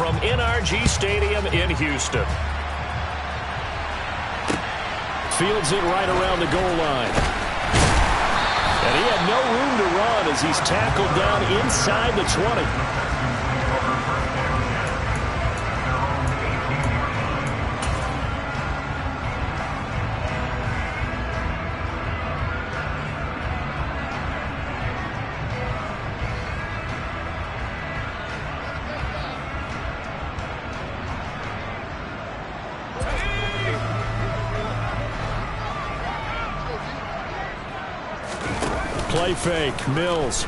from NRG Stadium in Houston. Fields it right around the goal line. And he had no room to run as he's tackled down inside the 20. Play fake, Mills.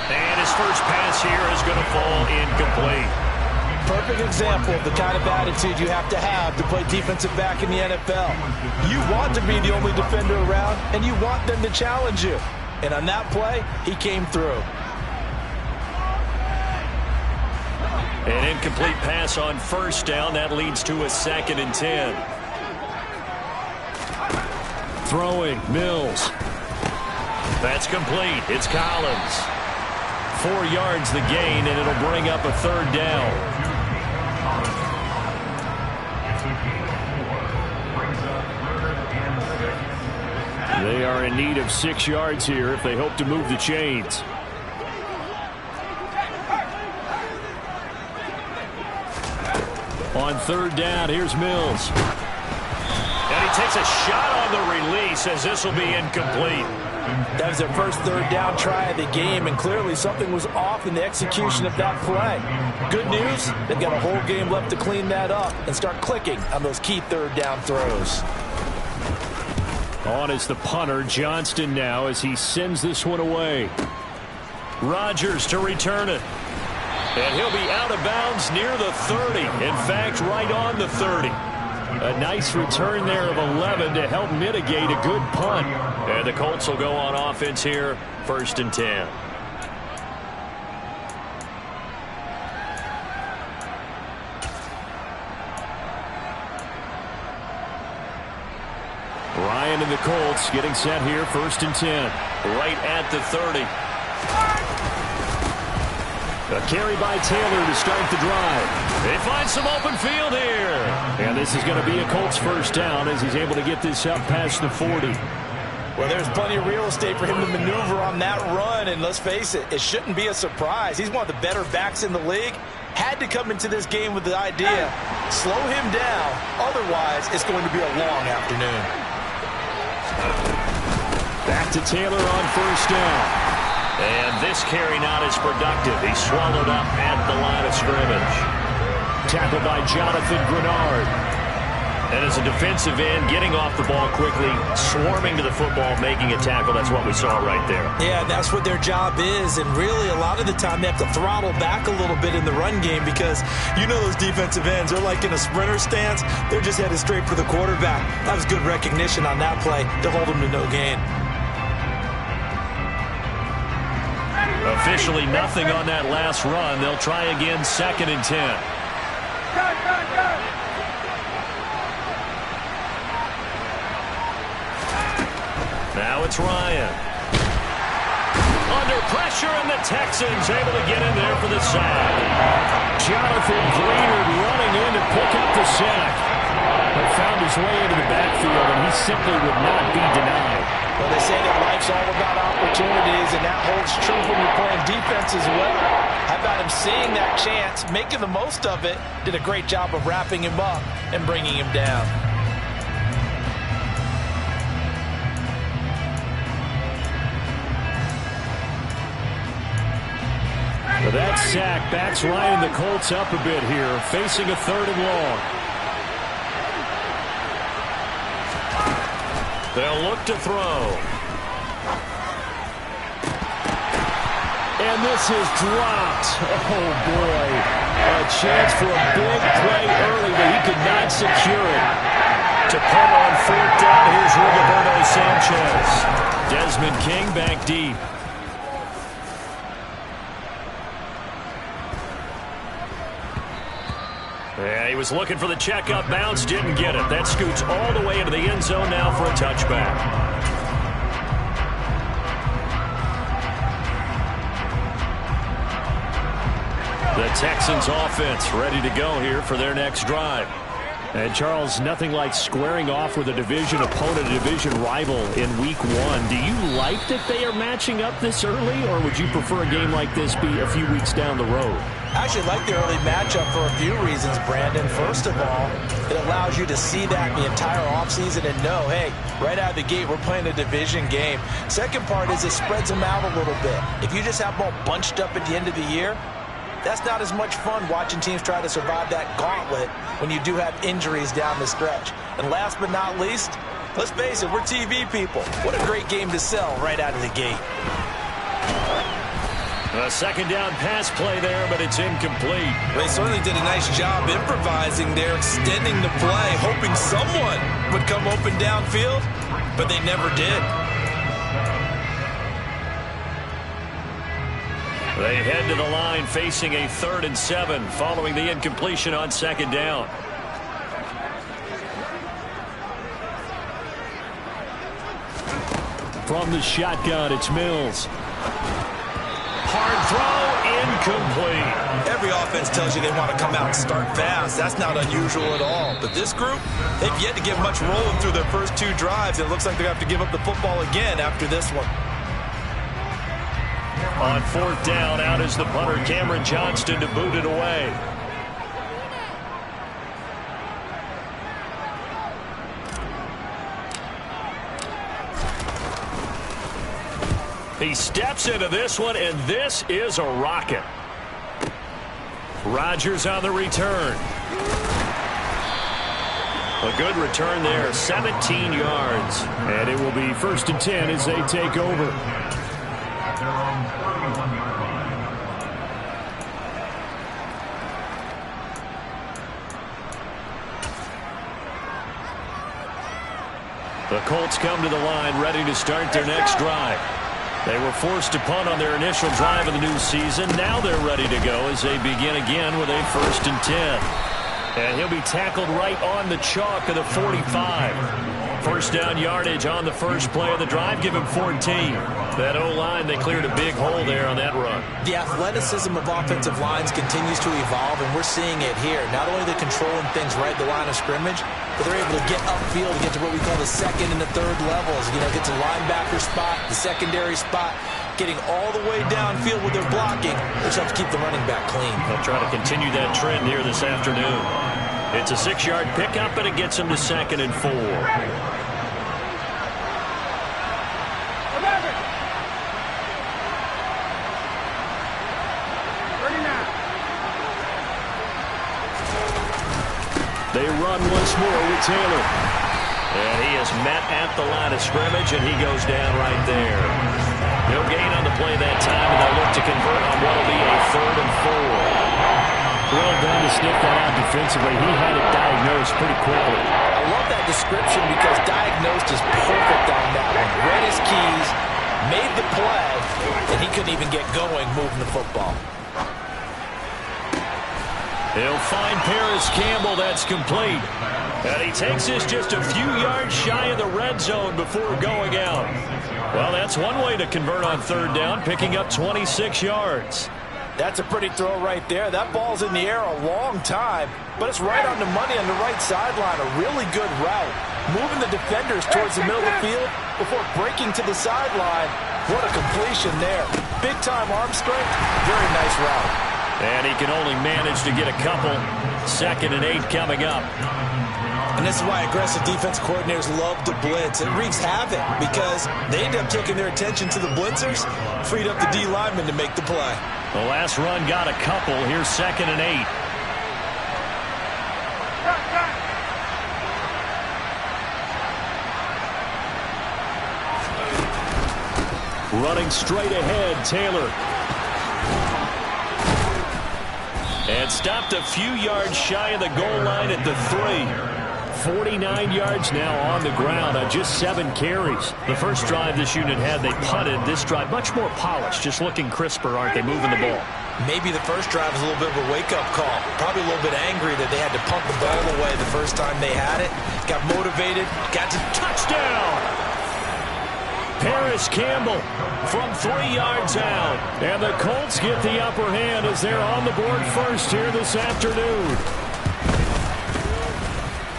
And his first pass here is going to fall incomplete. Perfect example of the kind of attitude you have to play defensive back in the NFL. You want to be the only defender around, and you want them to challenge you. And on that play, he came through. An incomplete pass on first down. That leads to a 2nd and 10. Throwing, Mills. That's complete. It's Collins. 4 yards the gain, and it'll bring up a 3rd down. They are in need of 6 yards here if they hope to move the chains. On 3rd down, here's Mills. And he takes a shot on the release as this will be incomplete. That was their first 3rd down try of the game, and clearly something was off in the execution of that play. Good news, they've got a whole game left to clean that up and start clicking on those key 3rd down throws. On is the punter, Johnston, now as he sends this one away. Rodgers to return it. And he'll be out of bounds near the 30. In fact, right on the 30. A nice return there of 11 to help mitigate a good punt. And the Colts will go on offense here, 1st and 10. Ryan and the Colts getting set here, 1st and 10. Right at the 30. A carry by Taylor to start the drive. They find some open field here. And this is going to be a Colts 1st down as he's able to get this up past the 40. Well, there's plenty of real estate for him to maneuver on that run. And let's face it, it shouldn't be a surprise. He's one of the better backs in the league. Had to come into this game with the idea, slow him down. Otherwise, it's going to be a long afternoon. Back to Taylor on 1st down. And this carry not as productive. He's swallowed up at the line of scrimmage. Tackled by Jonathan Grenard. And as a defensive end, getting off the ball quickly, swarming to the football, making a tackle. That's what we saw right there. Yeah, that's what their job is. And really, a lot of the time, they have to throttle back a little bit in the run game because you know those defensive ends, they're like in a sprinter stance. They're just headed straight for the quarterback. That was good recognition on that play to hold him to no gain. Officially nothing on that last run. They'll try again, 2nd and 10. Now it's Ryan. Under pressure, and the Texans able to get in there for the sack. Jonathan Greenard running in to pick up the sack. But found his way into the backfield, and he simply would not be denied. Well, they say that life's all about opportunities, and that holds true when you're playing defense as well. How about him seeing that chance, making the most of it, did a great job of wrapping him up and bringing him down. Well, that sack backs Ryan the Colts up a bit here, facing a 3rd and long. They'll look to throw. And this is dropped. Oh, boy. A chance for a big play early, but he could not secure it. To punt on 4th down, here's Rigoberto Sanchez. Desmond King back deep. Yeah, he was looking for the checkup bounce, didn't get it. That scoots all the way into the end zone now for a touchback. The Texans offense ready to go here for their next drive. And Charles, nothing like squaring off with a division opponent, a division rival in week 1. Do you like that they are matching up this early, or would you prefer a game like this be a few weeks down the road? I actually like the early matchup for a few reasons, Brandon. First of all, it allows you to see that the entire offseason and know, hey, right out of the gate, we're playing a division game. Second part is it spreads them out a little bit. If you just have them all bunched up at the end of the year, that's not as much fun watching teams try to survive that gauntlet when you do have injuries down the stretch. And last but not least, let's face it, we're TV people. What a great game to sell right out of the gate. A second down pass play there, but it's incomplete. They certainly did a nice job improvising there, extending the play, hoping someone would come open downfield, but they never did. They head to the line facing a 3rd and 7 following the incompletion on second down. From the shotgun, it's Mills. Hard throw, incomplete. Every offense tells you they want to come out and start fast. That's not unusual at all. But this group, they've yet to get much rolling through their first 2 drives. It looks like they have to give up the football again after this one. On 4th down, out is the punter, Cameron Johnston, to boot it away. He steps into this one, and this is a rocket. Rodgers on the return. A good return there, 17 yards. And it will be 1st and 10 as they take over. The Colts come to the line ready to start their next drive. They were forced to punt on their initial drive of the new season. Now they're ready to go as they begin again with a 1st and 10. And he'll be tackled right on the chalk of the 45. First down yardage on the first play of the drive. Give him 14. That O-line, they cleared a big hole there on that run. The athleticism of offensive lines continues to evolve, and we're seeing it here. Not only they're controlling things right at the line of scrimmage, but they're able to get upfield to get to what we call the 2nd and the 3rd levels. You know, get to linebacker spot, the secondary spot, getting all the way downfield with their blocking, which helps keep the running back clean. They'll try to continue that trend here this afternoon. It's a 6-yard pickup, and it gets them to 2nd and 4. They run once more with Taylor. And he is met at the line of scrimmage, and he goes down right there. No gain on the play that time, and they'll look to convert on what will be a 3rd and 4. Well done to sniff that out defensively. He had it diagnosed pretty quickly. I love that description because diagnosed is perfect on that one. Read his keys, made the play, and he couldn't even get going moving the football. He'll find Paris Campbell. That's complete. And he takes this just a few yards shy of the red zone before going out. Well, that's one way to convert on 3rd down, picking up 26 yards. That's a pretty throw right there. That ball's in the air a long time, but it's right on the money on the right sideline. A really good route. Moving the defenders towards the middle of the field before breaking to the sideline. What a completion there. Big-time arm strength. Very nice route. And he can only manage to get a couple. 2nd and 8 coming up. And this is why aggressive defense coordinators love to blitz. It wreaks havoc because they end up taking their attention to the blitzers, freed up the D lineman to make the play. The last run got a couple. Here's 2nd and 8. Running straight ahead, Taylor. And stopped a few yards shy of the goal line at the 3. 49 yards now on the ground on just 7 carries. The first drive this unit had, they punted. This drive, much more polished, just looking crisper, aren't they, moving the ball? Maybe the first drive was a little bit of a wake-up call. Probably a little bit angry that they had to punt the ball away the first time they had it. Got motivated, got to touchdown. Paris Campbell from 3 yards out. And the Colts get the upper hand as they're on the board first here this afternoon.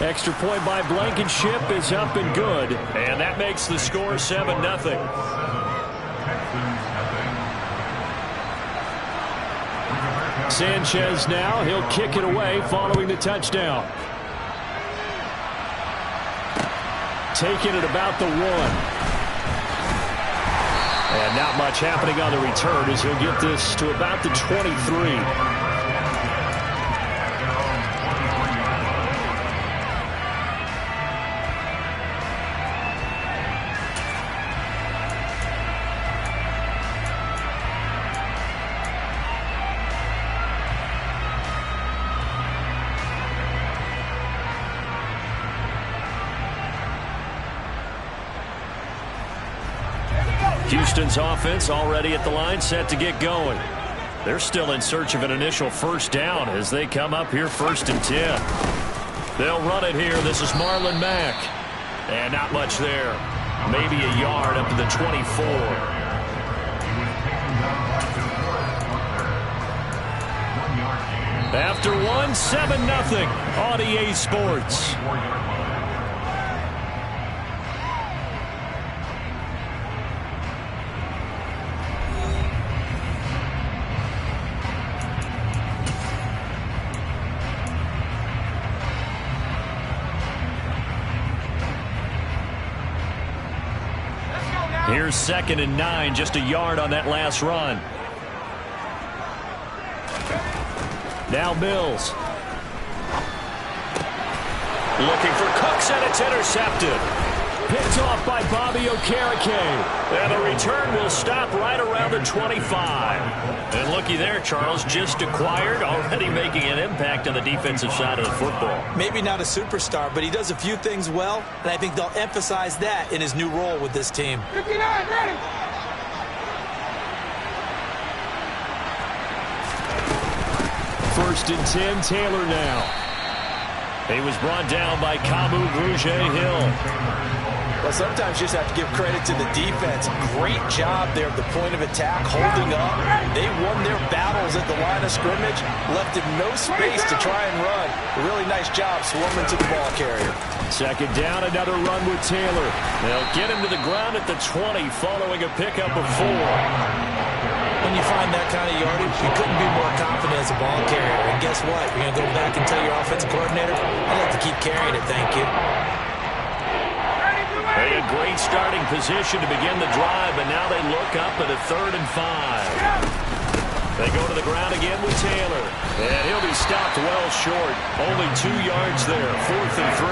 Extra point by Blankenship is up and good. And that makes the score 7-0. Sanchez now, he'll kick it away following the touchdown. Taking it about the 1. And not much happening on the return as he'll get this to about the 23. Houston's offense already at the line, set to get going. They're still in search of an initial first down as they come up here 1st and 10. They'll run it here. This is Marlon Mack. And not much there. Maybe a yard up to the 24. After 1, 7-0 on EA Sports. Here's 2nd and 9, just a yard on that last run. Now Mills. Looking for Cooks, and it's intercepted. Picked off by Bobby Okereke. And the return will stop right around the 25. And looky there, Charles, just acquired, already making an impact on the defensive side of the football. Maybe not a superstar, but he does a few things well, and I think they'll emphasize that in his new role with this team. 59, ready. First and 10, Taylor now. He was brought down by Kamu Grugier-Hill. Well, sometimes you just have to give credit to the defense. Great job there at the point of attack, holding up. They won their battles at the line of scrimmage, left him no space to try and run. A really nice job swarming to the ball carrier. 2nd down, another run with Taylor. They'll get him to the ground at the 20 following a pickup of 4. When you find that kind of yardage, you couldn't be more confident as a ball carrier. And guess what? You're going to go back and tell your offensive coordinator, I'd like to keep carrying it, thank you. A great starting position to begin the drive, but now they look up at a 3rd and 5. They go to the ground again with Taylor. And he'll be stopped well short. Only 2 yards there, 4th and 3.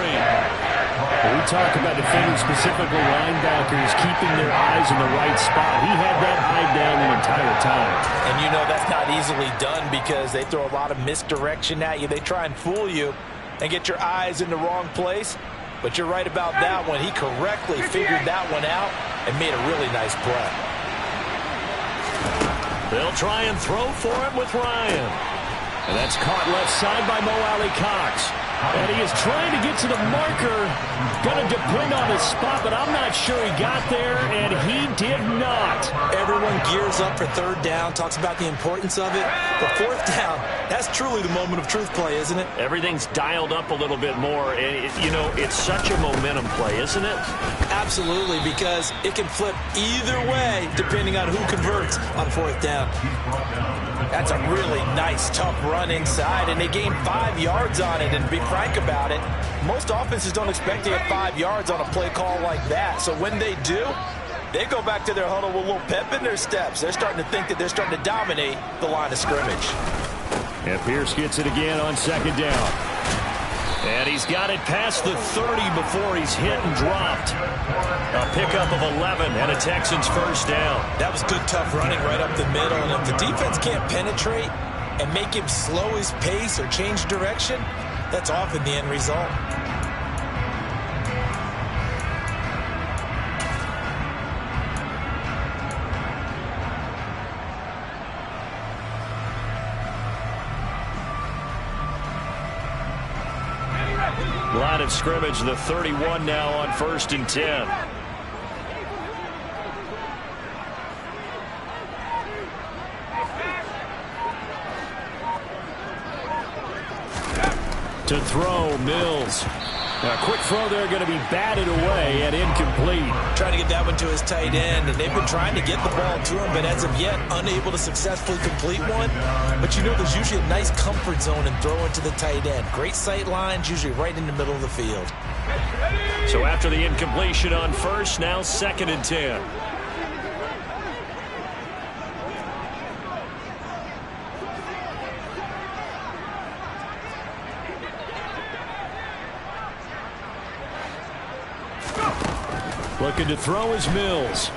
We talk about defenders, specifically linebackers, keeping their eyes in the right spot. He had that eye down the entire time. And you know that's not easily done because they throw a lot of misdirection at you. They try and fool you and get your eyes in the wrong place. But you're right about that one. He correctly figured that one out and made a really nice play. They'll try and throw for him with Ryan. And that's caught left side by Mo Alley-Cox. And he is trying to get to the marker. Going to depend on his spot, but I'm not sure he got there, and he did not. Everyone gears up for 3rd down, talks about the importance of it. But 4th down, that's truly the moment of truth play, isn't it? Everything's dialed up a little bit more. And, you know, it's such a momentum play, isn't it? Absolutely, because it can flip either way depending on who converts on 4th down. That's a really nice, tough run inside, and they gained 5 yards on it. And to be frank about it, most offenses don't expect to get 5 yards on a play call like that. So when they do, they go back to their huddle with a little pep in their steps. They're starting to think that they're starting to dominate the line of scrimmage. And Pierce gets it again on 2nd down. And he's got it past the 30 before he's hit and dropped. A pickup of 11 and a Texans 1st down. That was good, tough running right up the middle. And if the defense can't penetrate and make him slow his pace or change direction, that's often the end result. Line of scrimmage, the 31 now on 1st and 10. To throw, Mills. A quick throw there, going to be batted away and incomplete. Trying to get that one to his tight end, and they've been trying to get the ball to him, but as of yet, unable to successfully complete one. But you know, there's usually a nice comfort zone in throwing to the tight end. Great sight lines, usually right in the middle of the field. So after the incompletion on first, now 2nd and 10. Looking to throw is Mills.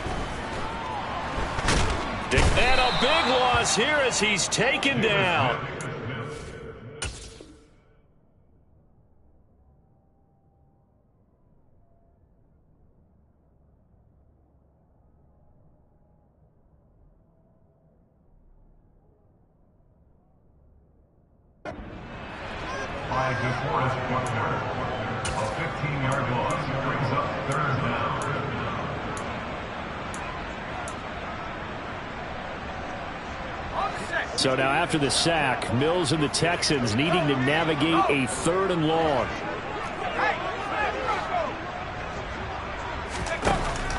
And a big loss here as he's taken down. By DeForest Buckner, a 15-yard loss brings up 3rd down. So now after the sack, Mills and the Texans needing to navigate a 3rd and long.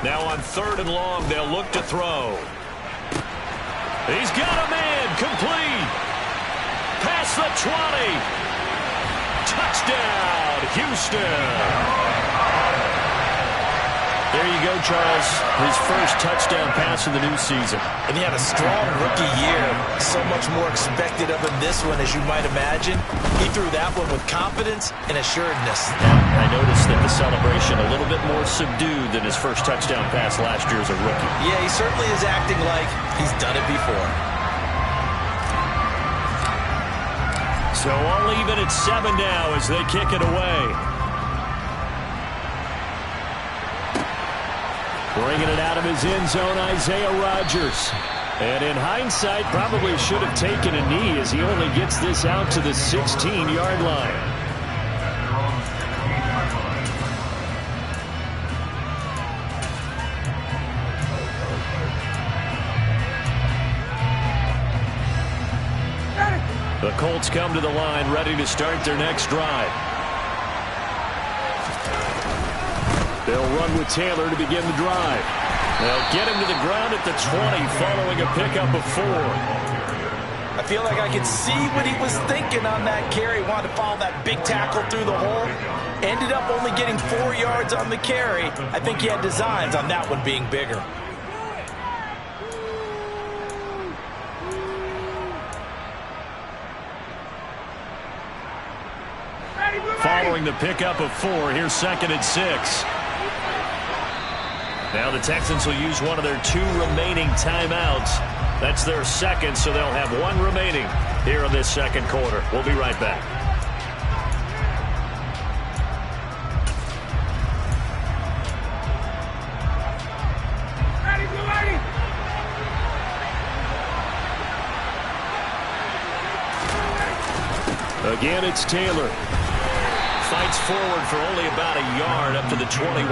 Now on 3rd and long, they'll look to throw. He's got a man, complete. Past the 20. Touchdown, Houston. There you go, Charles. His first touchdown pass of the new season. And he had a strong rookie year. So much more expected of him this one, as you might imagine. He threw that one with confidence and assuredness. I noticed that the celebration a little bit more subdued than his first touchdown pass last year as a rookie. Yeah, he certainly is acting like he's done it before. So all even at 7 now as they kick it away. Bringing it out of his end zone, Isaiah Rodgers. And in hindsight, probably should have taken a knee as he only gets this out to the 16-yard line. The Colts come to the line, ready to start their next drive. They'll run with Taylor to begin the drive. They'll get him to the ground at the 20, following a pickup of 4. I feel like I could see what he was thinking on that carry. Wanted to follow that big tackle through the hole. Ended up only getting 4 yards on the carry. I think he had designs on that one being bigger. Following the pickup of 4, here's 2nd and 6. Now the Texans will use one of their 2 remaining timeouts. That's their second, so they'll have 1 remaining here in this 2nd quarter. We'll be right back. Again, it's Taylor. Fights forward for only about a yard up to the 21.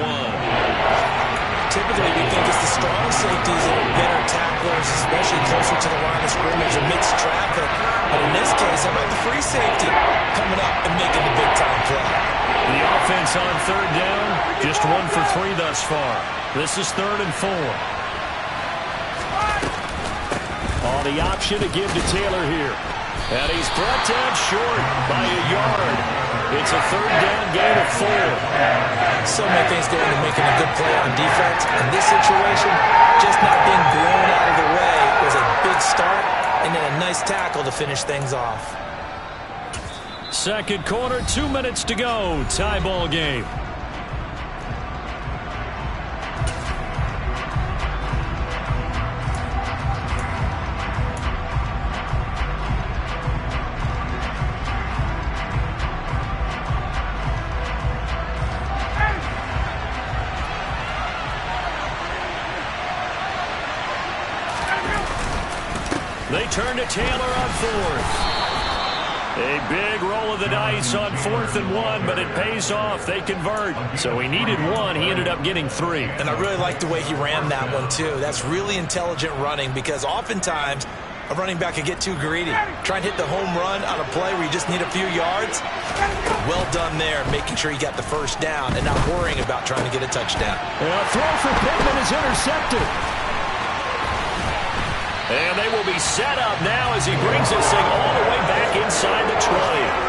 Typically, we think it's the strong safeties that are better tacklers, especially closer to the line of scrimmage amidst traffic. But in this case, how about the free safety coming up and making the big-time play? The offense on 3rd down, just 1 for 3 thus far. This is 3rd and 4. On the option to give to Taylor here. And he's brought down short by a yard. It's a 3rd down gain of 4. So many things go into making a good play on defense. In this situation, just not being blown out of the way was a big start and then a nice tackle to finish things off. 2nd quarter, 2 minutes to go. Tie ball game. They turn to Taylor on 4th. A big roll of the dice on 4th and 1, but it pays off. They convert. So he needed 1. He ended up getting 3. And I really like the way he ran that one, too. That's really intelligent running because oftentimes A running back could get too greedy. Try and hit the home run on a play where you just need a few yards. Well done there, making sure you got the first down and not worrying about trying to get a touchdown. And a throw for Pittman is intercepted. And they will be set up now as he brings this thing all the way back inside the 20.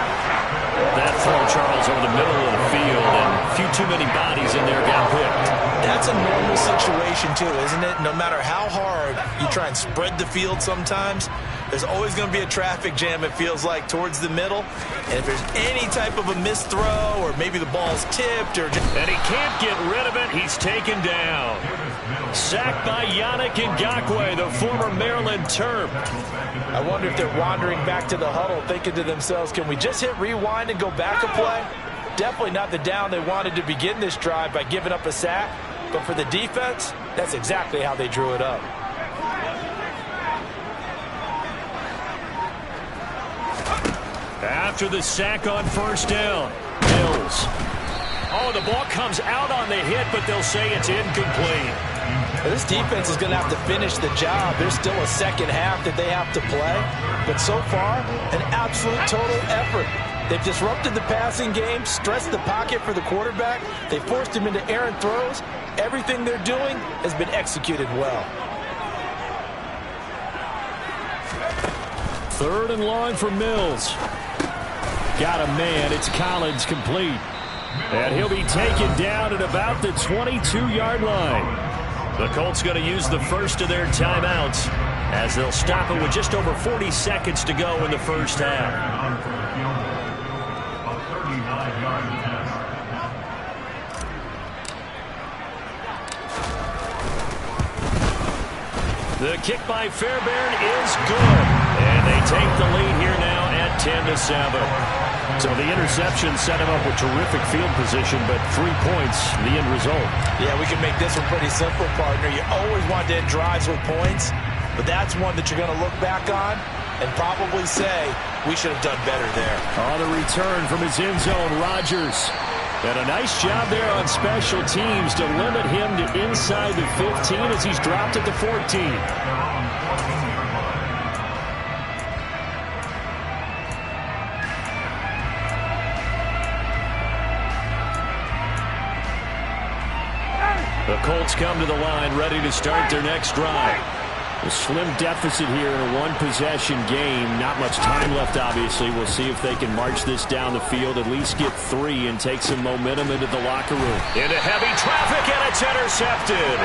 That throw, Charles, over the middle of the field, and a few too many bodies in there got picked. That's a normal situation, too, isn't it? No matter how hard you try and spread the field sometimes, there's always going to be a traffic jam, it feels like, towards the middle. And if there's any type of a missed throw, or maybe the ball's tipped, or just... And he can't get rid of it. He's taken down. Sacked by Yannick Ngakoue, the former Maryland Terp. I wonder if they're wandering back to the huddle, thinking to themselves, can we just hit rewind and go back a play? Definitely not the down they wanted to begin this drive by giving up a sack. But for the defense, that's exactly how they drew it up. After the sack on first down, Mills. Oh, the ball comes out on the hit, but they'll say it's incomplete. This defense is going to have to finish the job. There's still a second half that they have to play. But so far, an absolute total effort. They've disrupted the passing game, stressed the pocket for the quarterback. They forced him into errant throws. Everything they're doing has been executed well. Third and long for Mills. Got a man. It's Collins complete. And he'll be taken down at about the 22-yard line. The Colts going to use the first of their timeouts as they'll stop it with just over 40 seconds to go in the first half. The kick by Fairbairn is good. And they take the lead here now at 10-7. So the interception set him up with terrific field position, but 3 points, the end result. Yeah, we can make this one pretty simple, partner. You always want to end drives with points, but that's one that you're going to look back on and probably say, we should have done better there. On the return from his end zone, Rodgers. And a nice job there on special teams to limit him to inside the 15 as he's dropped at the 14. The Colts come to the line, ready to start their next drive. A slim deficit here in a one-possession game. Not much time left, obviously. We'll see if they can march this down the field, at least get 3, and take some momentum into the locker room. Into heavy traffic, and it's intercepted.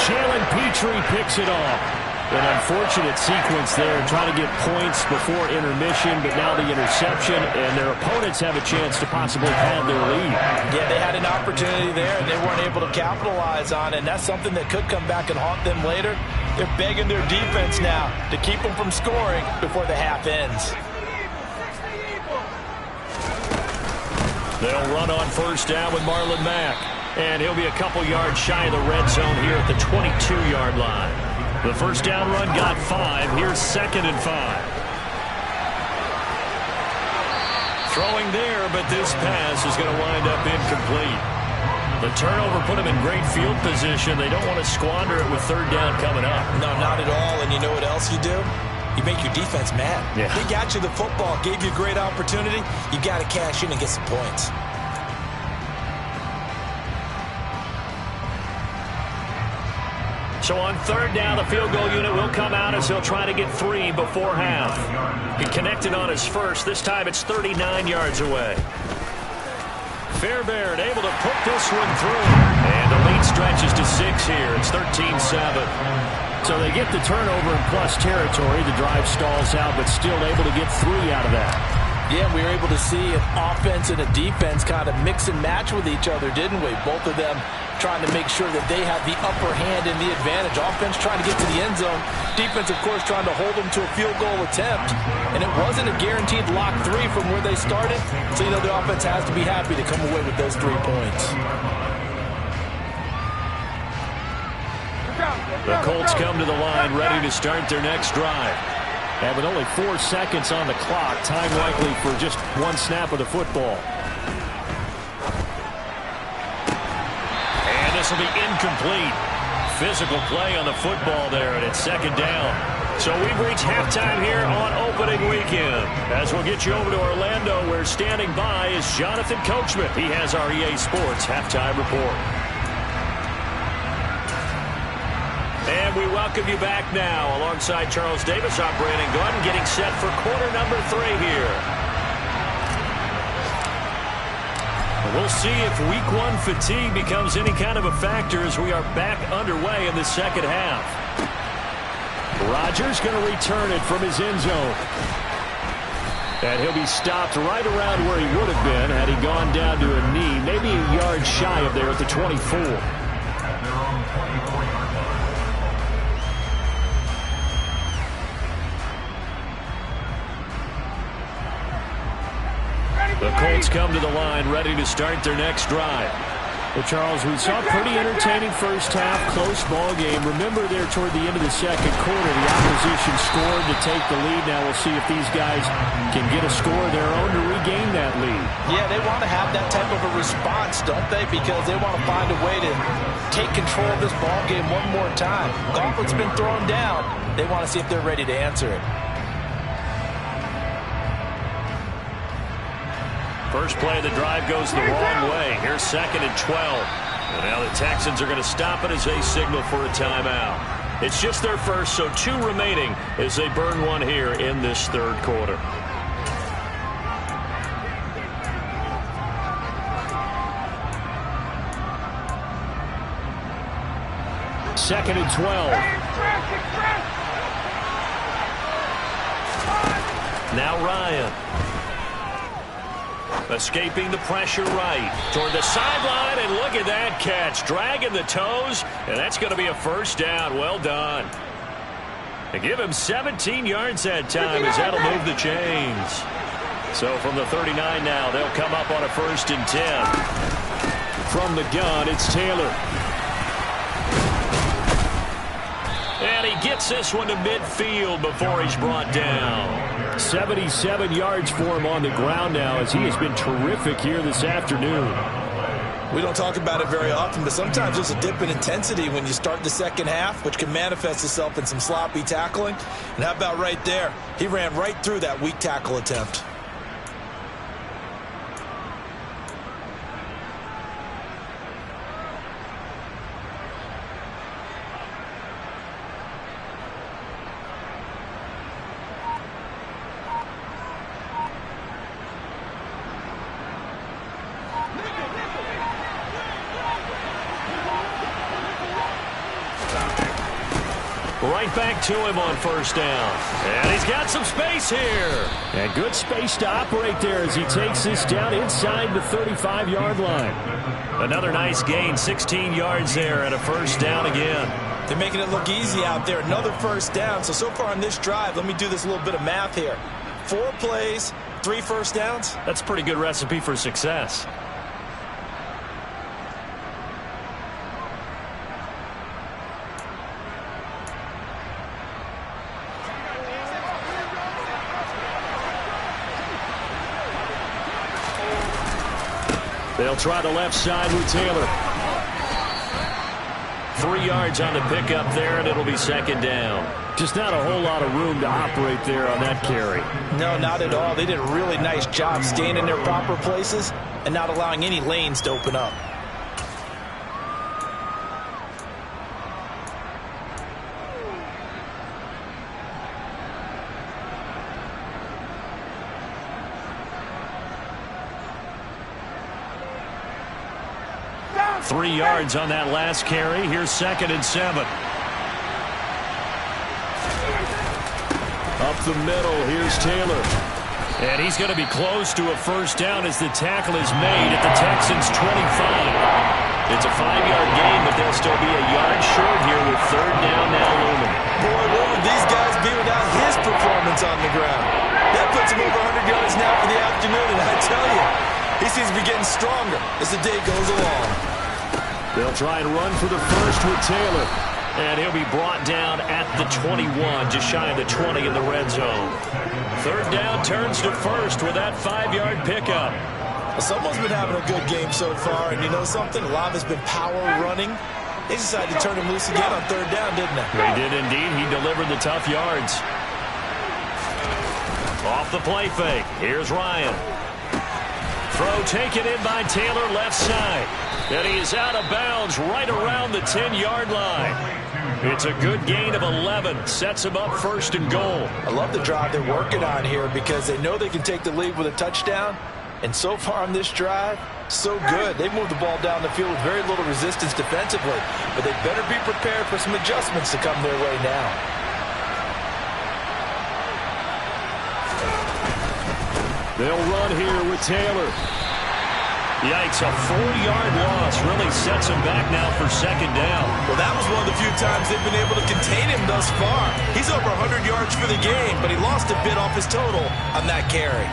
Jalen Petrie picks it off. An unfortunate sequence there, trying to get points before intermission, but now the interception, and their opponents have a chance to possibly pad their lead. Yeah, they had an opportunity there, and they weren't able to capitalize on it, and that's something that could come back and haunt them later. They're begging their defense now to keep them from scoring before the half ends. They'll run on first down with Marlon Mack, and he'll be a couple yards shy of the red zone here at the 22-yard line. The first down run got 5. Here's 2nd and 5. Throwing there, but this pass is going to wind up incomplete. The turnover put them in great field position. They don't want to squander it with third down coming up. No, not at all. And you know what else you do? You make your defense mad. Yeah. They got you the football, gave you a great opportunity. You got to cash in and get some points. So on third down, the field goal unit will come out as he'll try to get 3 before half. He connected on his first. This time it's 39 yards away. Fairbairn able to put this one through. And the lead stretches to 6 here. It's 13-7. So they get the turnover in plus territory. The drive stalls out, but still able to get 3 out of that. Yeah, we were able to see an offense and a defense kind of mix and match with each other, didn't we? Both of them trying to make sure that they have the upper hand and the advantage. Offense trying to get to the end zone. Defense, of course, trying to hold them to a field goal attempt. And it wasn't a guaranteed lock 3 from where they started. So, you know, the offense has to be happy to come away with those 3 points. The Colts come to the line, ready to start their next drive. And with only 4 seconds on the clock, time likely for just 1 snap of the football. And this will be incomplete. Physical play on the football there, and it's 2nd down. So we've reached halftime here on opening weekend. As we'll get you over to Orlando, where standing by is Jonathan Coachman. He has our EA Sports halftime report. And we welcome you back now. Alongside Charles Davis, I'm Brandon Gordon, getting set for quarter number 3 here. We'll see if week 1 fatigue becomes any kind of a factor as we are back underway in the second half. Rodgers going to return it from his end zone. And he'll be stopped right around where he would have been had he gone down to a knee, maybe a yard shy of there at the 24. The Colts come to the line, ready to start their next drive. Well, Charles, we saw a pretty entertaining first half, close ball game. Remember there toward the end of the second quarter, the opposition scored to take the lead. Now we'll see if these guys can get a score of their own to regain that lead. Yeah, they want to have that type of a response, don't they? Because they want to find a way to take control of this ball game one more time. Gauntlet's been thrown down. They want to see if they're ready to answer it. First play of the drive goes the wrong way. Here's 2nd and 12. And now the Texans are going to stop it as they signal for a timeout. It's just their first, so 2 remaining as they burn one here in this third quarter. Second and 12. Now Ryan. Escaping the pressure right toward the sideline, and look at that catch. Dragging the toes, and that's going to be a first down. Well done. And give him 17 yards that time as that'll move the chains. So from the 39 now, they'll come up on a 1st and 10. From the gun, it's Taylor. And he gets this one to midfield before he's brought down. 77 yards for him on the ground now as he has been terrific here this afternoon. We don't talk about it very often, but sometimes there's a dip in intensity when you start the second half, which can manifest itself in some sloppy tackling. And how about right there? He ran right through that weak tackle attempt. Right back to him on 1st down. And he's got some space here. And good space to operate there as he takes this down inside the 35-yard line. Another nice gain, 16 yards there, and a 1st down again. They're making it look easy out there. Another 1st down. So far on this drive, let me do this little bit of math here. 4 plays, 3 1st downs. That's a pretty good recipe for success. They'll try the left side with Taylor. 3 yards on the pickup there, and it'll be 2nd down. Just not a whole lot of room to operate there on that carry. No, not at all. They did a really nice job staying in their proper places and not allowing any lanes to open up. Three yards on that last carry. Here's 2nd and 7. Up the middle, here's Taylor. And he's going to be close to a 1st down as the tackle is made at the Texans' 25. It's a 5-yard gain, but they'll still be a yard short here with 3rd down now looming. Boy, what would these guys be without his performance on the ground? That puts him over 100 yards now for the afternoon, and I tell you, he seems to be getting stronger as the day goes along. They'll try and run for the 1st with Taylor. And he'll be brought down at the 21, just shy of the 20 in the red zone. 3rd down turns to 1st with that 5-yard pickup. Well, someone's been having a good game so far, and you know something? A lot of it's been power running. They decided to turn him loose again on third down, didn't they? They did indeed. He delivered the tough yards. Off the play fake. Here's Ryan. Throw taken in by Taylor left side. And he is out of bounds right around the 10-yard line. It's a good gain of 11. Sets him up first and goal. I love the drive they're working on here because they know they can take the lead with a touchdown. And so far on this drive, so good. They moved the ball down the field with very little resistance defensively. But they better be prepared for some adjustments to come their way now. They'll run here with Taylor. Yikes, a 4-yard loss really sets him back now for second down. Well, that was one of the few times they've been able to contain him thus far. He's over 100 yards for the game, but he lost a bit off his total on that carry.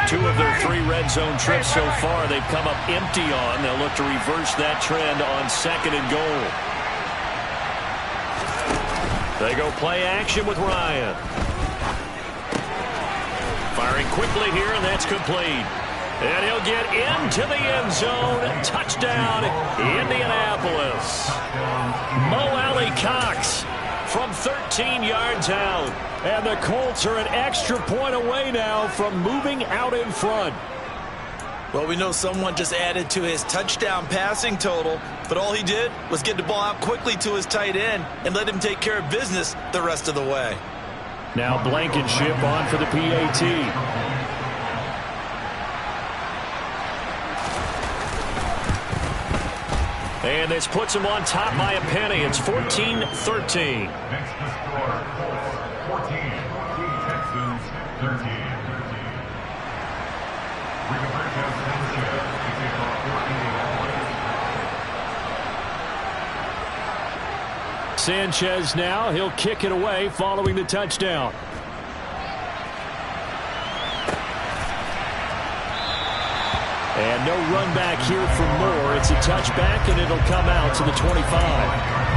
2 of their 3 red zone trips so far they've come up empty on. They'll look to reverse that trend on second and goal. They go play action with Ryan. Firing quickly here, and that's complete. And he'll get into the end zone. Touchdown, Indianapolis. Mo Alley-Cox from 13 yards out. And the Colts are an extra point away now from moving out in front. Well, we know someone just added to his touchdown passing total, but all he did was get the ball out quickly to his tight end and let him take care of business the rest of the way. Now Blankenship on for the PAT. And this puts him on top by a penny. It's 14-13. Next to score, Colts 14, Texans 13. Rico Burkhouse Sanchez to take off 14. Sanchez now, he'll kick it away following the touchdown. And no run back here for Moore. It's a touchback, and it'll come out to the 25.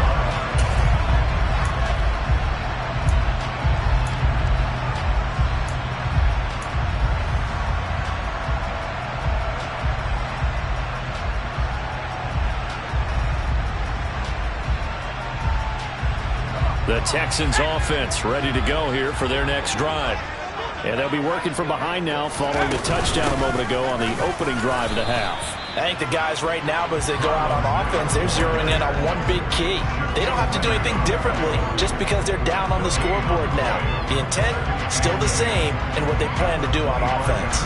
The Texans offense ready to go here for their next drive. And they'll be working from behind now following the touchdown a moment ago on the opening drive of the half. I think the guys right now, as they go out on offense, they're zeroing in on one big key. They don't have to do anything differently just because they're down on the scoreboard now. The intent, still the same in what they plan to do on offense.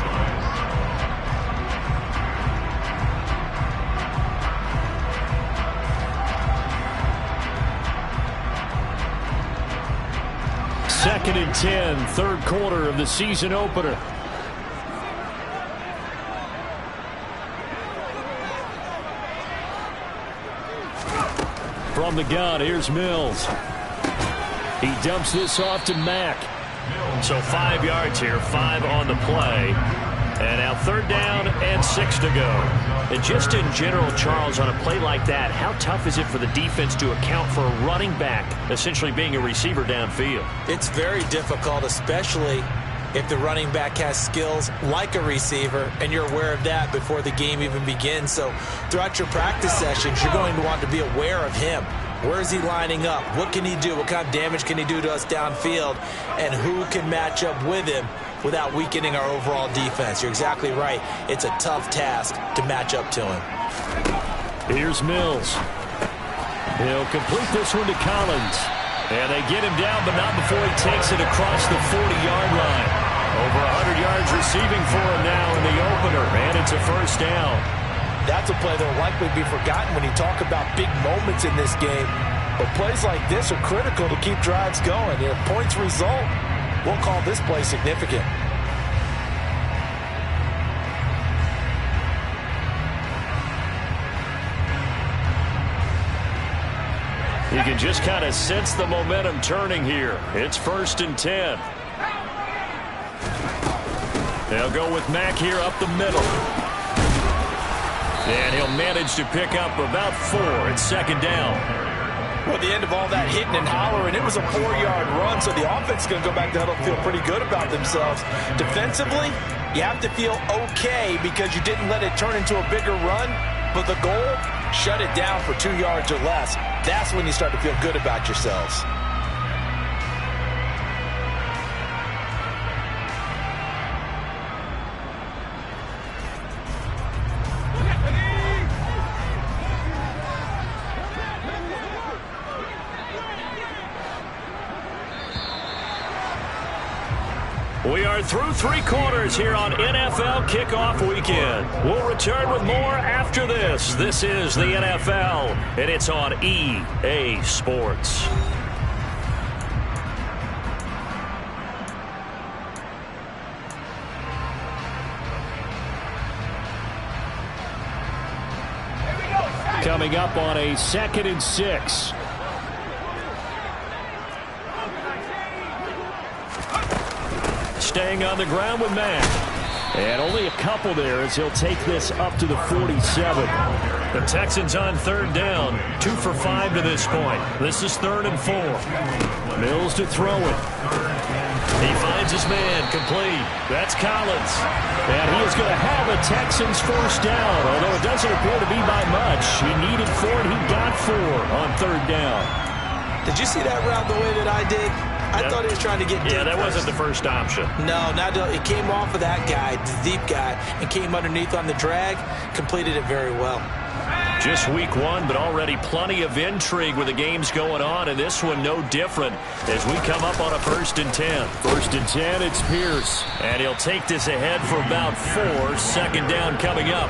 Second and 10, third quarter of the season opener. From the gun, here's Mills. He dumps this off to Mack. So 5 yards here, 5 on the play. And now third down and 6 to go. And just in general, Charles, on a play like that, how tough is it for the defense to account for a running back essentially being a receiver downfield? It's very difficult, especially if the running back has skills like a receiver, and you're aware of that before the game even begins. So throughout your practice sessions, you're going to want to be aware of him. Where is he lining up? What can he do? What kind of damage can he do to us downfield? And who can match up with him without weakening our overall defense? You're exactly right. It's a tough task to match up to him. Here's Mills. He'll complete this one to Collins. And they get him down, but not before he takes it across the 40-yard line. Over 100 yards receiving for him now in the opener, and it's a first down. That's a play that will likely be forgotten when you talk about big moments in this game. But plays like this are critical to keep drives going. If points result, we'll call this play significant. You can just kind of sense the momentum turning here. It's first and 10. They'll go with Mack here up the middle. And he'll manage to pick up about 4 at second down. Well, at the end of all that hitting and hollering, it was a 4-yard run, so the offense is going to go back to huddle and feel pretty good about themselves. Defensively, You have to feel okay because you didn't let it turn into a bigger run, but the goal, shut it down for 2 yards or less. That's when you start to feel good about yourselves. We are through 3 quarters here on NFL Kickoff Weekend. We'll return with more after this. This is the NFL, and it's on EA Sports. Coming up on a 2nd and 6. Staying on the ground with Mack. And only a couple there as he'll take this up to the 47. The Texans on 3rd down. 2 for 5 to this point. This is 3rd and 4. Mills to throw it. He finds his man, complete. That's Collins. And he is going to have a Texans 1st down, although it doesn't appear to be by much. He needed 4 and he got 4 on 3rd down. Did you see that route the way that I did? I thought he was trying to get deep. Yeah, that wasn't the first option. No, it came off of that guy, the deep guy, and came underneath on the drag. Completed it very well. Just week 1, but already plenty of intrigue with the games going on, and this one no different as we come up on a 1st and 10. 1st and 10, it's Pierce. And he'll take this ahead for about 4. 2nd down coming up.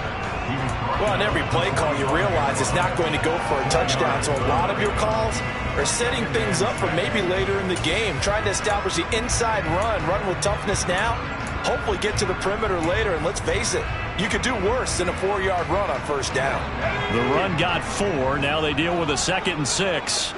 Well, on every play call, you realize it's not going to go for a touchdown, so a lot of your calls are setting things up for maybe later in the game, trying to establish the inside run with toughness now, hopefully get to the perimeter later, and let's face it, you could do worse than a 4-yard run on 1st down. The run got 4. Now they deal with a 2nd and 6.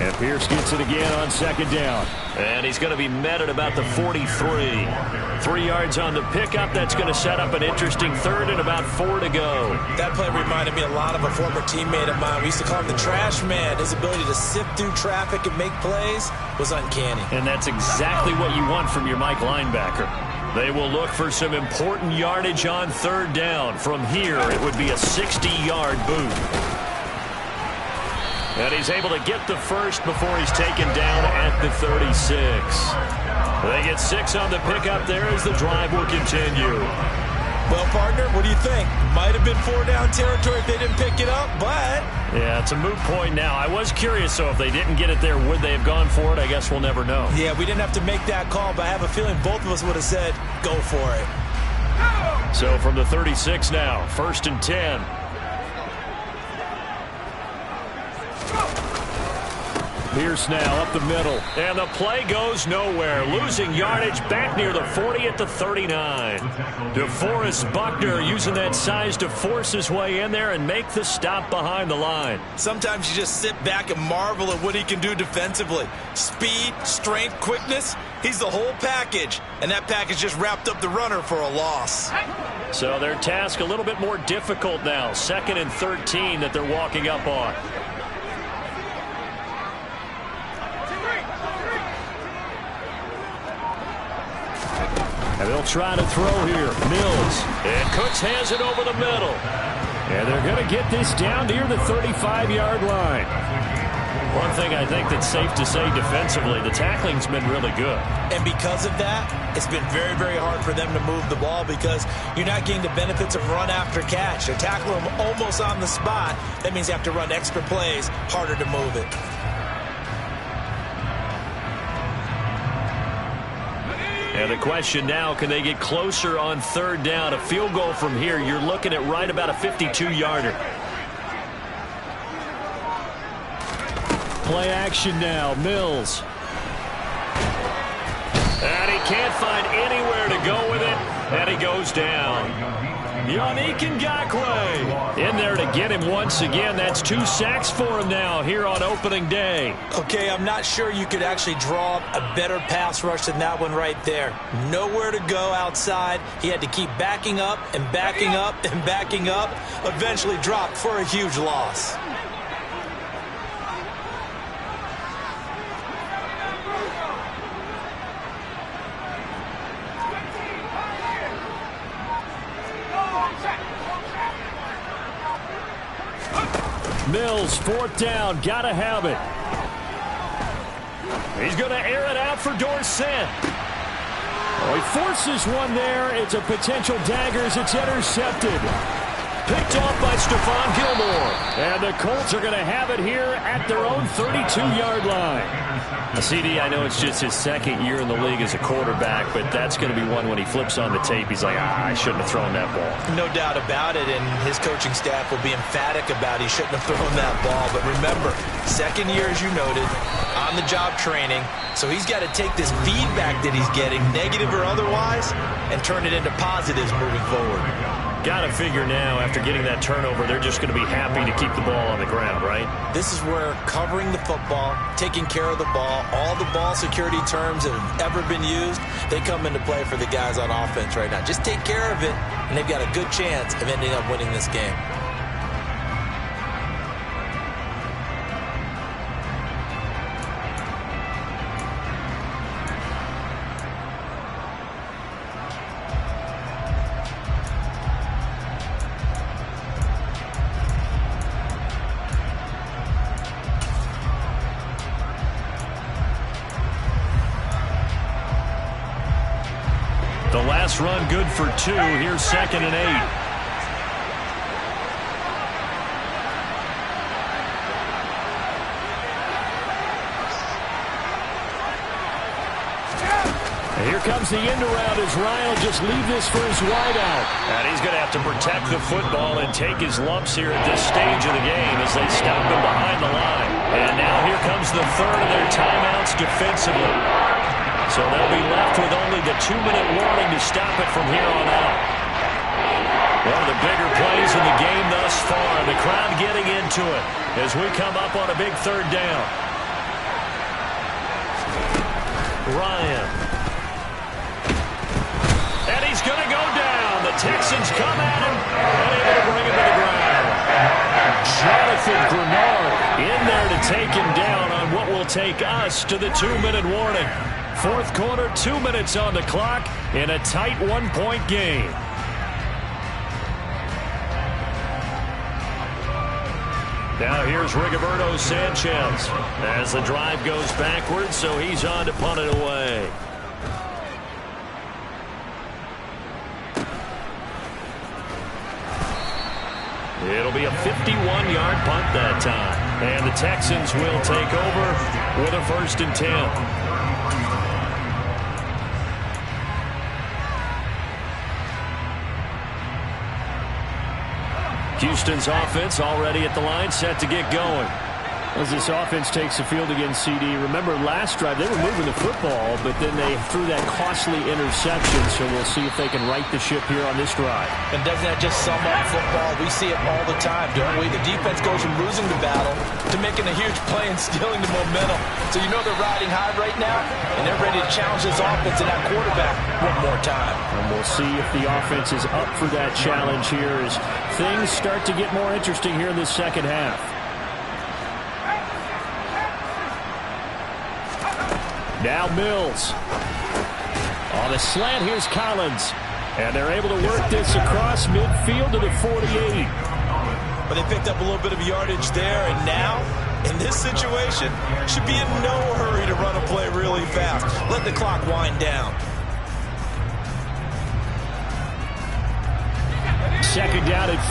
And Pierce gets it again on 2nd down. And he's going to be met at about the 43. 3 yards on the pickup. That's going to set up an interesting 3rd and about 4 to go. That play reminded me a lot of a former teammate of mine. We used to call him the trash man. His ability to sift through traffic and make plays was uncanny. And that's exactly what you want from your Mike linebacker. They will look for some important yardage on 3rd down. From here, it would be a 60-yard boot. And he's able to get the 1st before he's taken down at the 36. They get 6 on the pickup there as the drive will continue. Well, partner, what do you think? Might have been 4-down territory if they didn't pick it up, but... Yeah, it's a moot point now. I was curious, so if they didn't get it there, would they have gone for it? I guess we'll never know. Yeah, we didn't have to make that call, but I have a feeling both of us would have said, go for it. So from the 36 now, 1st and 10. Pierce now up the middle. And the play goes nowhere. Losing yardage back near the 40 at the 39. DeForest Buckner using that size to force his way in there and make the stop behind the line. Sometimes you just sit back and marvel at what he can do defensively. Speed, strength, quickness. He's the whole package. And that package just wrapped up the runner for a loss. So their task a little bit more difficult now. 2nd and 13 that they're walking up on. And they'll try to throw here. Mills. And Cooks has it over the middle. And they're going to get this down near the 35-yard line. One thing I think that's safe to say defensively, the tackling's been really good. And because of that, it's been very, very hard for them to move the ball because you're not getting the benefits of run after catch. They're tackling them almost on the spot. That means you have to run extra plays, harder to move it. And the question now, can they get closer on 3rd down? A field goal from here, you're looking at right about a 52-yarder. Play action now. Mills. And he can't find anywhere to go with it, and he goes down. Yannick Ngakoue in there to get him once again. That's 2 sacks for him now here on opening day. Okay, I'm not sure you could actually draw a better pass rush than that one right there. Nowhere to go outside. He had to keep backing up and backing up and backing up. Eventually dropped for a huge loss. Mills, fourth down, gotta have it. He's going to air it out for Dorsett. Oh, he forces one there. It's a potential dagger as it's intercepted. Picked off by Stephon Gilmore. And the Colts are going to have it here at their own 32-yard line. CD, I know it's just his second year in the league as a quarterback, but that's going to be one when he flips on the tape. He's like, I shouldn't have thrown that ball. No doubt about it, and his coaching staff will be emphatic about he shouldn't have thrown that ball. But remember, second year, as you noted, on-the-job training, so he's got to take this feedback that he's getting, negative or otherwise, and turn it into positives moving forward. Got to figure now, after getting that turnover, they're just going to be happy to keep the ball on the ground, right? This is where covering the football, taking care of the ball, all the ball security terms that have ever been used, they come into play for the guys on offense right now. Just take care of it, and they've got a good chance of ending up winning this game. The last run good for 2. Here's 2nd and 8. Here comes the end around as Ryan will just leave this for his wideout. And he's going to have to protect the football and take his lumps here at this stage of the game as they stop him behind the line. And now here comes the third of their timeouts defensively. So they'll be left with only the 2-minute warning to stop it from here on out. One of the bigger plays in the game thus far. The crowd getting into it as we come up on a big third down. Ryan. And he's going to go down. The Texans come at him and able to bring him to the ground. Jonathan Grenard in there to take him down on what will take us to the 2-minute warning. Fourth quarter, 2 minutes on the clock in a tight 1-point game. Now here's Rigoberto Sanchez as the drive goes backwards, so he's on to punt it away. It'll be a 51-yard punt that time. And the Texans will take over with a 1st and 10. Houston's offense already at the line, set to get going. As this offense takes the field against CD, remember last drive they were moving the football, but then they threw that costly interception, so we'll see if they can right the ship here on this drive. And doesn't that just sum up football? We see it all the time, don't we? The defense goes from losing the battle to making a huge play and stealing the momentum. So you know they're riding high right now, and they're ready to challenge this offense and that quarterback one more time. And we'll see if the offense is up for that challenge here as things start to get more interesting here in this second half. Now Mills. On the slant, here's Collins. And they're able to work this across midfield to the 48. But they picked up a little bit of yardage there, and now, in this situation, should be in no hurry to run a play really fast. Let the clock wind down. Second down at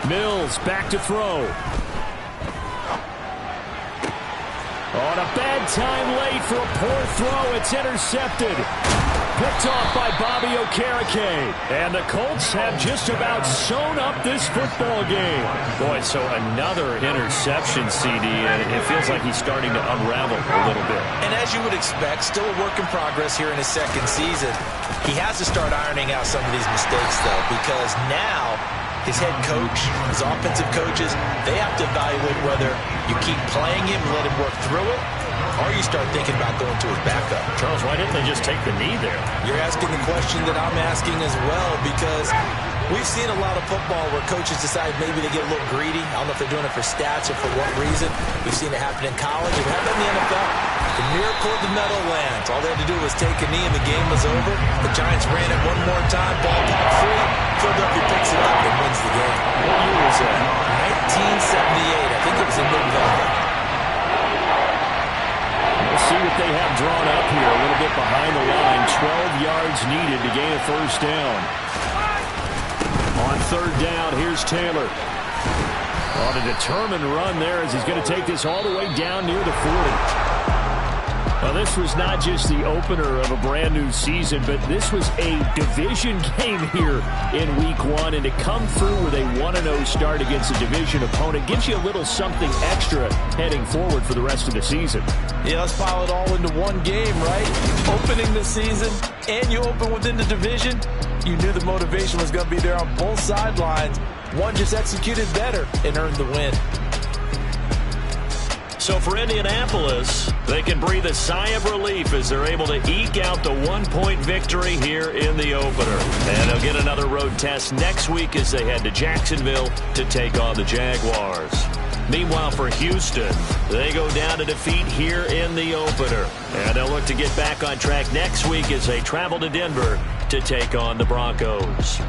4. Mills back to throw. On a bad time late for a poor throw. It's intercepted. Picked off by Bobby Okereke. And the Colts have just about sewn up this football game. Boy, so another interception, CD, and it feels like he's starting to unravel a little bit. And as you would expect, still a work in progress here in his second season. He has to start ironing out some of these mistakes, though, because now his head coach, his offensive coaches, they have to evaluate whether you keep playing him and let him work through it, or you start thinking about going to his backup. Charles, why didn't they just take the knee there? You're asking the question that I'm asking as well, because we've seen a lot of football where coaches decide maybe they get a little greedy. I don't know if they're doing it for stats or for what reason. We've seen it happen in college. It happened in the NFL. The miracle of the Meadowlands. All they had to do was take a knee and the game was over. The Giants ran it one more time. Ball popped free. Philadelphia picks it up and wins the game. What year was that? 1978. I think it was in November. We'll see what they have drawn up here. A little bit behind the line. 12 yards needed to gain a first down. On third down, here's Taylor. On a determined run there as he's going to take this all the way down near the 40. Well, this was not just the opener of a brand new season, but this was a division game here in week one. And to come through with a 1-0 start against a division opponent gives you a little something extra heading forward for the rest of the season. Yeah, let's pile it all into one game, right? Opening the season, and you open within the division. You knew the motivation was going to be there on both sidelines. One just executed better and earned the win. So for Indianapolis, they can breathe a sigh of relief as they're able to eke out the one-point victory here in the opener. And they'll get another road test next week as they head to Jacksonville to take on the Jaguars. Meanwhile, for Houston, they go down to defeat here in the opener. And they'll look to get back on track next week as they travel to Denver to take on the Broncos.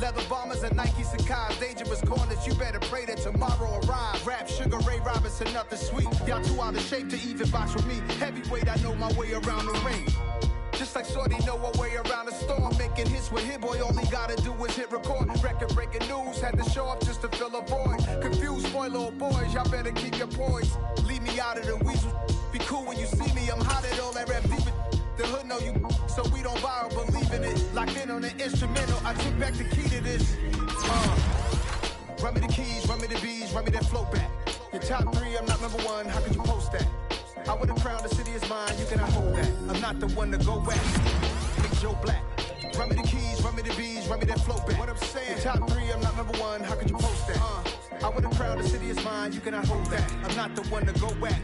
Leather bombers and Nikes and cars, dangerous corners, you better pray that tomorrow arrives. Rap, Sugar Ray Robinson, nothing sweet. Y'all too out of shape to even box with me. Heavyweight, I know my way around the ring. Just like Shorty know her way around the storm. Making hits with Hit Boy, all he gotta do is hit record. Record-breaking news, had to show up just to fill a void. Confused, spoiled little boys, y'all better keep your poise. Leave me out of the weasel. Be cool when you see me, I'm hot at all that rap deep. The hood know you, so we don't borrow, believe in it. Locked in on the instrumental, I took back the key to this. Run me the keys, run me the bees, run me that flow back. Your top three, I'm not number one, how could you post that? I would've crowned the city is mine, you cannot hold that. I'm not the one to go back. Big Joe Black. Run me the keys, run me the bees, run me that flow back. What I'm saying, your top three, I'm not number one, how could you post that? I would've crowned the city is mine, you cannot hold that. I'm not the one to go back.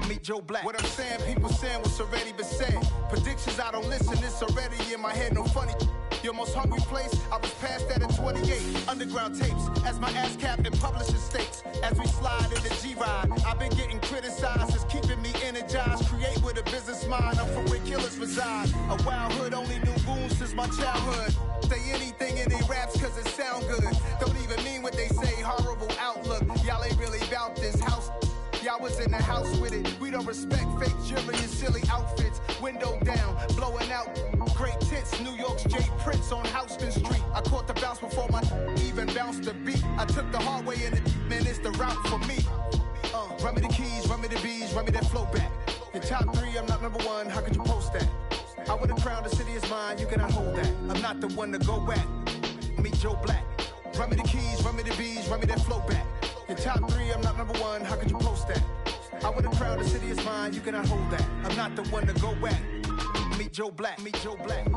Meet Joe Black. What I'm saying, people saying what's already been said. Predictions, I don't listen, it's already in my head, no funny. Your most hungry place, I was past that at 28. Underground tapes, as my ass cap in publishing states. As we slide in the G-Ride, I've been getting criticized, it's keeping me energized. Create with a business mind, I'm from where killers reside. A wild hood, only knew goons since my childhood. Say anything in they raps cause it sound good. Don't even mean what they say, horrible outlook. Y'all ain't really about this house. Y'all was in the house with it. We don't respect fake jewelry and silly outfits. Window down, blowing out great tits. New York's J. Prince on Houston Street. I caught the bounce before my even bounced the beat. I took the hard way and man, it's the route for me. Run me the keys, run me the bees, run me that flow back. Your top three, I'm not number one, how could you post that? I would've crowned the city is mine, you cannot hold that. I'm not the one to go back. Meet Joe Black. Run me the keys, run me the bees, run me that flow back. Your top three, I'm not number one, how could you post that? I would've crowned the city is mine, you cannot hold that. I'm not the one to go back. Meet Joe Black, meet Joe Black.